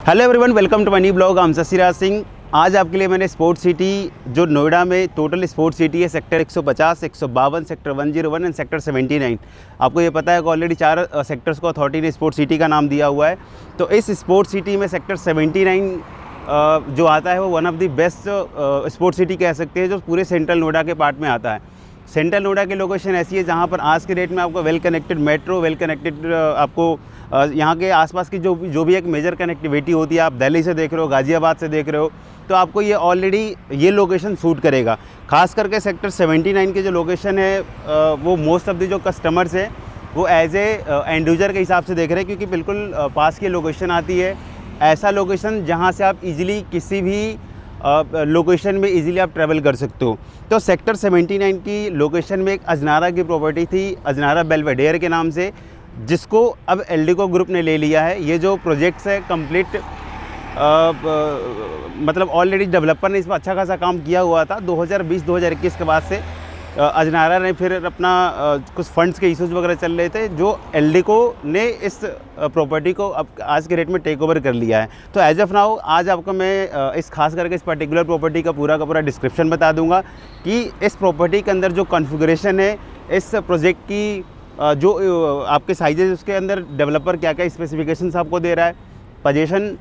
Hello everyone, welcome to my new blog. हम सिराज सिंह। आज आपके लिए मैंने स्पोर्ट्स सिटी, जो नोएडा में टोटल स्पोर्ट्स सिटी है, सेक्टर 150, 152, सेक्टर 101 एंड सेक्टर 79। आपको ये पता है कि ऑलरेडी 4 सेक्टर्स को अथॉरिटी ने स्पोर्ट्स सिटी का नाम दिया हुआ है। तो इस स्पोर्ट्स सिटी में सेक्टर 79 जो आता है वो one of the best sports city कह सकते हैं, जो पूरे सेंट्रल नोएडा के पार्ट में आता है। सेंट्रल नोएडा की लोकेशन ऐसी है जहाँ पर आज के डेट में आपको well connected metro, well connected आपको यहाँ के आसपास की जो भी एक मेजर कनेक्टिविटी होती है, आप दिल्ली से देख रहे हो, गाज़ियाबाद से देख रहे हो, तो आपको ये ऑलरेडी ये लोकेशन सूट करेगा। खास करके सेक्टर 79 की जो लोकेशन है वो मोस्ट ऑफ द जो कस्टमर्स हैं वो एज ए एंड यूज़र के हिसाब से देख रहे हैं, क्योंकि बिल्कुल पास की लोकेशन आती है। ऐसा लोकेशन जहाँ से आप इजीली किसी भी लोकेशन में इजीली आप ट्रैवल कर सकते हो। तो सेक्टर 79 की लोकेशन में एक अजनारा की प्रॉपर्टी थी, अजनारा बेल्वेडेयर के नाम से, जिसको अब एल्डिको ग्रुप ने ले लिया है। ये जो प्रोजेक्ट्स है कंप्लीट मतलब ऑलरेडी डेवलपर ने इस पर अच्छा खासा काम किया हुआ था। 2020-2021 के बाद से अजनारा ने फिर अपना कुछ फंड्स के इश्यूज वगैरह चल रहे थे, जो एल्डिको ने इस प्रॉपर्टी को अब आज के रेट में टेक ओवर कर लिया है। तो एज ऑफ नाउ आज आपको मैं इस खास करके इस पर्टिकुलर प्रॉपर्टी का पूरा डिस्क्रिप्शन बता दूंगा कि इस प्रॉपर्टी के अंदर जो कॉन्फ़िगरेशन है, इस प्रोजेक्ट की जो आपके साइजेस, उसके अंदर डेवलपर क्या क्या स्पेसिफिकेशंस आपको दे रहा है, पोजीशन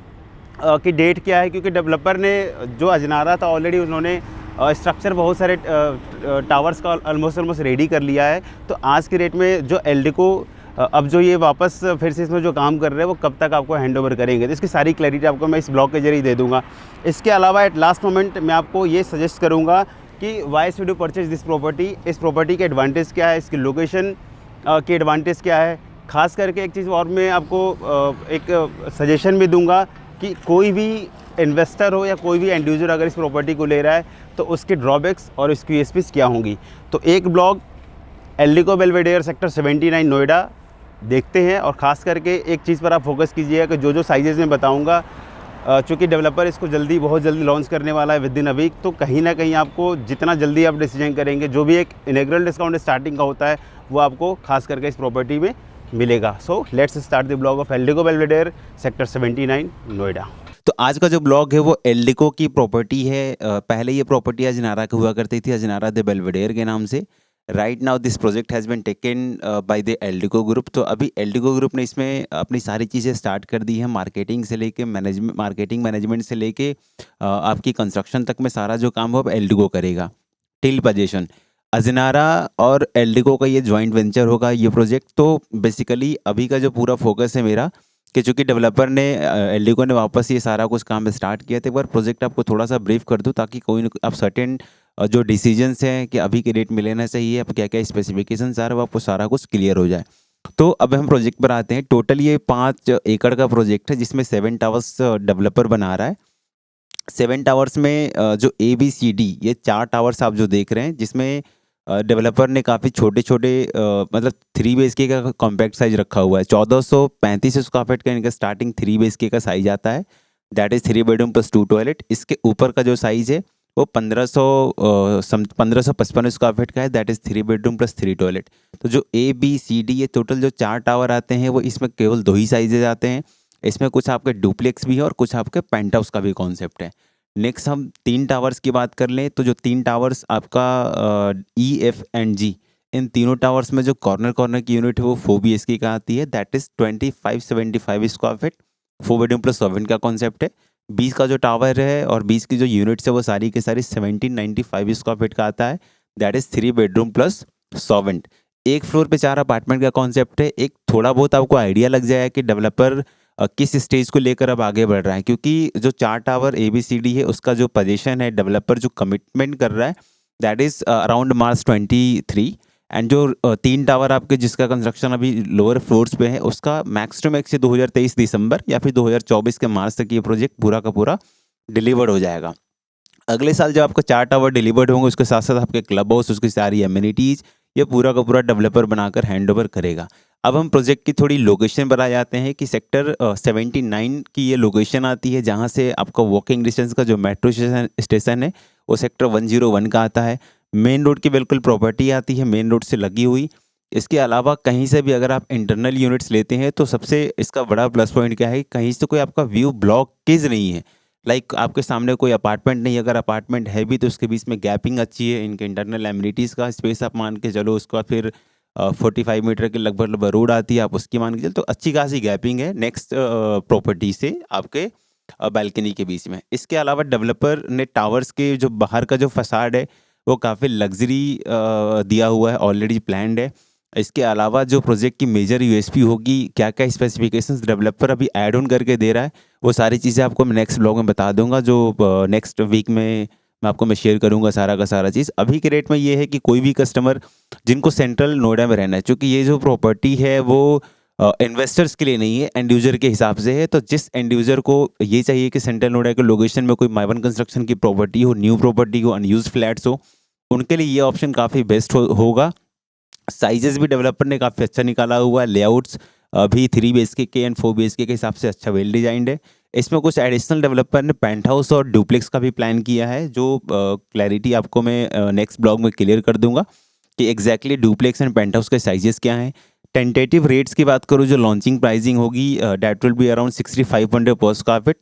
की डेट क्या है, क्योंकि डेवलपर ने जो अजनारा था ऑलरेडी उन्होंने स्ट्रक्चर बहुत सारे टावर्स का ऑलमोस्ट रेडी कर लिया है। तो आज के रेट में जो एल्डिको अब जो ये वापस फिर से इसमें जो काम कर रहे हैं वो कब तक आपको हैंड ओवर करेंगे, तो इसकी सारी क्लैरिटी आपको मैं इस ब्लॉग के जरिए दे दूंगा। इसके अलावा एट लास्ट मोमेंट मैं आपको ये सजेस्ट करूँगा कि why should you purchase this property. इस प्रॉपर्टी के एडवांटेज क्या है, इसकी लोकेशन के एडवांटेज क्या है। ख़ास करके एक चीज़ और मैं आपको एक सजेशन भी दूंगा कि कोई भी इन्वेस्टर हो या कोई भी एंड यूज़र अगर इस प्रॉपर्टी को ले रहा है तो उसके ड्रॉबैक्स और इसकी यूएसपीज़ क्या होंगी। तो एक blog Eldeco Belvedere sector 79 Noida देखते हैं, और ख़ास करके एक चीज़ पर आप फोकस कीजिएगा कि जो साइजेज़ मैं बताऊँगा, चूँकि डेवलपर इसको बहुत जल्दी लॉन्च करने वाला है विद इन अ वीक, तो कहीं ना कहीं आपको जितना जल्दी आप डिसीजन करेंगे, जो भी एक इनेग्रल डिस्काउंट स्टार्टिंग का होता है वो आपको खास करके इस प्रॉपर्टी में मिलेगा। So let's start the blog of Eldeco Belvedere sector 79 Noida. तो आज का जो ब्लॉग है वो एल्डिको की प्रॉपर्टी है। पहले ये प्रॉपर्टी अजनारा की हुआ करती थी, अजनारा द बेल्वेडेयर के नाम से। Right now this project has been taken by the Eldeco group. तो अभी एल्डिको ग्रुप ने इसमें अपनी सारी चीज़ें स्टार्ट कर दी हैं, मार्केटिंग से लेके मार्केटिंग मैनेजमेंट से लेके आपकी कंस्ट्रक्शन तक में सारा जो काम हो अब एल्डिको करेगा। टिल पोजीशन अजनारा और एल्डिको का ये जॉइंट वेंचर होगा ये प्रोजेक्ट। तो बेसिकली अभी का जो पूरा फोकस है मेरा, कि चूँकि डेवलपर ने एल्डिको ने वापस ये सारा कुछ काम स्टार्ट किया, तो एक बार प्रोजेक्ट आपको थोड़ा सा ब्रीफ कर दूँ, ताकि कोई आप सर्टेन जो डिसीजंस हैं कि अभी के डेट में लेना चाहिए, अब क्या क्या स्पेसिफिकेशंस आ रहे हैं, आपको सारा कुछ क्लियर हो जाए। तो अब हम प्रोजेक्ट पर आते हैं। टोटल ये 5 एकड़ का प्रोजेक्ट है, जिसमें 7 टावर्स डेवलपर बना रहा है। 7 टावर्स में जो ABCD ये 4 टावर्स आप जो देख रहे हैं, जिसमें डेवलपर ने काफ़ी छोटे मतलब 3 BHK का कॉम्पैक्ट साइज रखा हुआ है। 1435 स्क्वायर फीट का इनका स्टार्टिंग 3 BHK का साइज आता है, that is 3 bedroom plus 2 toilet. इसके ऊपर का जो साइज़ है वो 1555 स्क्वायर फीट का है, that is 3 bedroom plus 3 toilet. तो जो ABCD ये टोटल जो 4 टावर आते हैं वो इसमें केवल 2 ही साइजेज आते हैं। इसमें कुछ आपके डुप्लेक्स भी है और कुछ आपके पेंट हाउस का भी कॉन्सेप्ट है। नेक्स्ट हम 3 टावर्स की बात कर लें, तो जो 3 टावर्स आपका E, F एंड G, इन तीनों टावर्स में जो कॉर्नर की यूनिट है वो 4 BHK का आती है, that is 2575 square feet, 4 bedroom plus 7 का कॉन्सेप्ट है। 20 का जो टावर है और 20 की जो यूनिट्स है वो सारी के सारी 1795 स्क्वायर फीट का आता है, दैट इज़ 3 बेडरूम प्लस 7। एक फ्लोर पे 4 अपार्टमेंट का कॉन्सेप्ट है। एक थोड़ा बहुत आपको आइडिया लग जाए कि डेवलपर किस स्टेज को लेकर अब आगे बढ़ रहा है, क्योंकि जो 4 टावर ABCD है उसका जो पोजीशन है, डेवलपर जो कमिटमेंट कर रहा है, that is around March 23। And जो 3 टावर आपके जिसका कंस्ट्रक्शन अभी लोअर फ्लोर्स पे है, उसका मैक्स टू मैक्स 2023 दिसंबर या फिर 2024 के मार्च तक ये प्रोजेक्ट पूरा का पूरा डिलीवर्ड हो जाएगा। अगले साल जब आपको 4 टावर डिलीवर्ड होंगे, उसके साथ साथ आपके क्लब हाउस, उसकी सारी एमिनिटीज़, ये पूरा का पूरा डेवलपर बनाकर हैंड ओवर करेगा। अब हम प्रोजेक्ट की थोड़ी लोकेशन पर आ जाते हैं कि सेक्टर 79 की ये लोकेशन आती है, जहाँ से आपका वॉकिंग डिस्टेंस का जो मेट्रो स्टेशन है वो सेक्टर 101 का आता है। मेन रोड की बिल्कुल प्रॉपर्टी आती है, मेन रोड से लगी हुई। इसके अलावा कहीं से भी अगर आप इंटरनल यूनिट्स लेते हैं तो सबसे इसका बड़ा प्लस पॉइंट क्या है, कहीं से कोई आपका व्यू ब्लॉकेज नहीं है। लाइक आपके सामने कोई अपार्टमेंट नहीं, अगर अपार्टमेंट है भी तो उसके बीच में गैपिंग अच्छी है, इनके इंटरनल एमिनिटीज़ का स्पेस आप मान के चलो, उसके बाद फिर 45 मीटर के लगभग रोड आती है, आप उसकी मान के चलो, तो अच्छी खासी गैपिंग है नेक्स्ट प्रॉपर्टी से आपके बालकनी के बीच में। इसके अलावा डेवलपर ने टावर्स के जो बाहर का जो फसाड है वो काफ़ी लग्जरी दिया हुआ है, ऑलरेडी प्लान्ड है। इसके अलावा जो प्रोजेक्ट की मेजर यूएसपी होगी, क्या क्या स्पेसिफिकेशंस डेवलपर अभी ऐड ऑन करके दे रहा है, वो सारी चीज़ें आपको मैं नेक्स्ट ब्लॉग में बता दूंगा, जो नेक्स्ट वीक में मैं शेयर करूंगा सारा का सारा चीज़। अभी के रेट में ये है कि कोई भी कस्टमर जिनको सेंट्रल नोएडा में रहना है, क्योंकि ये जो प्रॉपर्टी है वो इन्वेस्टर्स के लिए नहीं है, एंड यूजर के हिसाब से है, तो जिस एंड यूजर को ये चाहिए कि सेंट्रल नोएडा के लोकेशन में कोई माइवन कंस्ट्रक्शन की प्रॉपर्टी हो, न्यू प्रॉपर्टी हो, अनयूज फ्लैट्स हो, उनके लिए ये ऑप्शन काफ़ी बेस्ट होगा। साइजेस भी डेवलपर ने काफ़ी अच्छा निकाला हुआ है, लेआउट्स अभी 3 BHK के एंड 4 BHK के हिसाब से अच्छा वेल डिजाइंड है। इसमें कुछ एडिशनल डेवलपर ने पेंट हाउस और डुप्लेक्स का भी प्लान किया है, जो क्लैरिटी आपको मैं नेक्स्ट ब्लॉग में क्लियर कर दूंगा कि exactly duplex and penthouse के साइजेस क्या हैं। टेंटेटिव रेट्स की बात करूँ, जो लॉन्चिंग प्राइसिंग होगी that will be around 6500 per square feet.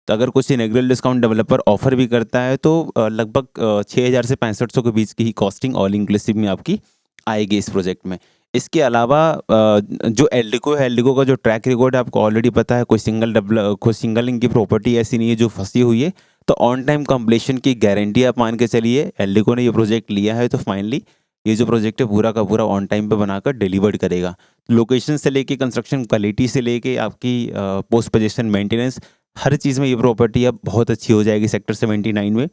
तो अगर कुछ इनेग्रल डिस्काउंट डेवलपर ऑफर भी करता है तो लगभग 6000 से 6500 के बीच की ही कॉस्टिंग ऑल इंक्लूसिव में आपकी आएगी इस प्रोजेक्ट में। इसके अलावा जो एल्डिको है, एल्डिको का जो ट्रैक रिकॉर्ड है आपको ऑलरेडी पता है, कोई सिंगल इनकी प्रॉपर्टी ऐसी नहीं है जो फंसी हुई है, तो ऑन टाइम कंप्लीशन की गारंटी आप मान के चलिए। एल्डिको ने ये प्रोजेक्ट लिया है तो फाइनली ये जो प्रोजेक्ट है पूरा का पूरा ऑन टाइम पे बनाकर डिलीवर्ड करेगा। लोकेशन से लेके कंस्ट्रक्शन क्वालिटी से लेके आपकी पोस्ट पोजीशन मेंटेनेंस, हर चीज़ में ये प्रॉपर्टी अब बहुत अच्छी हो जाएगी सेक्टर 79 में।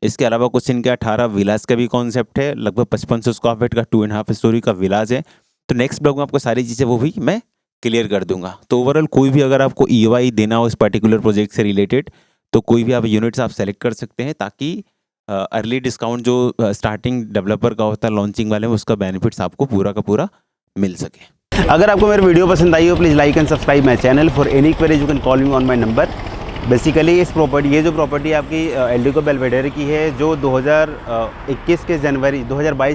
इसके अलावा कुछ इनके 18 विलास का भी कॉन्सेप्ट है, लगभग 5500 स्क्वायर फीट का 2.5 स्टोरी का विलास है। तो नेक्स्ट ब्लॉग में आपको सारी चीज़ें वो भी मैं क्लियर कर दूंगा। तो ओवरऑल कोई भी अगर आपको EOI देना हो इस पर्टिकुलर प्रोजेक्ट से रिलेटेड, तो कोई भी आप यूनिट्स आप सेलेक्ट कर सकते हैं, ताकि अर्ली डिस्काउंट जो स्टार्टिंग डेवलपर का होता है लॉन्चिंग वाले में, उसका बेनिफिट्स आपको पूरा का पूरा मिल सके। अगर आपको मेरी वीडियो पसंद आई हो, please like and subscribe my channel. For any queries you can call me on my number. Basically ये जो प्रॉपर्टी आपकी एल्डिको बेल्वेडेरे की है, जो 2022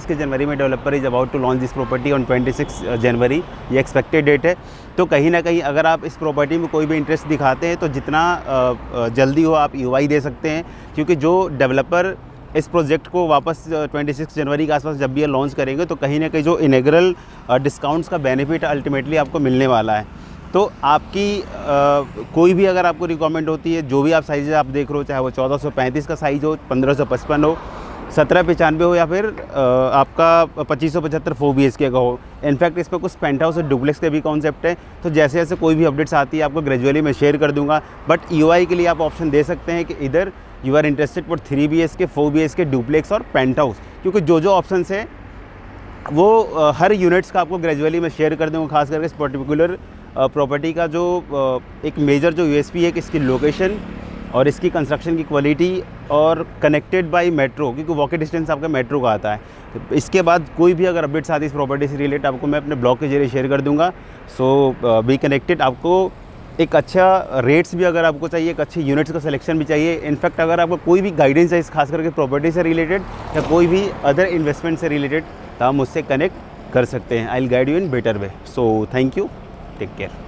के जनवरी में developer is about to launch this property on 26 January, ये एक्सपेक्टेड डेट है। तो कहीं ना कहीं अगर आप इस प्रॉपर्टी में कोई भी इंटरेस्ट दिखाते हैं तो जितना जल्दी हो आप EOI दे सकते हैं, क्योंकि जो डेवलपर इस प्रोजेक्ट को वापस 26 जनवरी के आसपास जब भी ये लॉन्च करेंगे तो कहीं ना कहीं जो इनेग्रल डिस्काउंट्स का बेनिफिट अल्टीमेटली आपको मिलने वाला है। तो आपकी कोई भी अगर आपको रिक्वायरमेंट होती है, जो भी आप साइज़ आप देख रहे हो, चाहे वो 1435 का साइज़ हो, 1555 हो, 1795 हो, या फिर आपका 2575 4 BHK का हो। इनफैक्ट इस पर कुछ पेंट हाउस और डुप्लेक्स के भी कॉन्सेप्ट है। तो जैसे जैसे कोई भी अपडेट्स आती है आपको ग्रेजुअली मैं शेयर कर दूंगा। बट EOI के लिए आप ऑप्शन दे सकते हैं कि इधर you are interested for 3 BHK 4 BHK duplex और पेंट हाउस, क्योंकि जो ऑप्शन है वो हर यूनिट्स का आपको ग्रेजुअली मैं शेयर कर दूँगा। खास करके इस पर्टिकुलर प्रॉपर्टी का जो एक मेजर जो USP है कि इसकी लोकेशन और इसकी कंस्ट्रक्शन की क्वालिटी और कनेक्टेड बाय मेट्रो, क्योंकि वॉकिंग डिस्टेंस आपका मेट्रो का आता है। तो इसके बाद कोई भी अगर अपडेट्स आती है इस प्रॉपर्टी से रिलेटेड आपको मैं अपने ब्लॉग के जरिए शेयर कर दूंगा। सो बी कनेक्टेड। आपको एक अच्छा रेट्स भी अगर आपको चाहिए, एक अच्छे यूनिट्स का सिलेक्शन भी चाहिए, इनफैक्ट अगर आपको कोई भी गाइडेंस है खास करके प्रॉपर्टी से रिलेटेड या कोई भी अदर इन्वेस्टमेंट से रिलेटेड, तो आप मुझसे कनेक्ट कर सकते हैं। I will guide you in better way. So thank you, take care.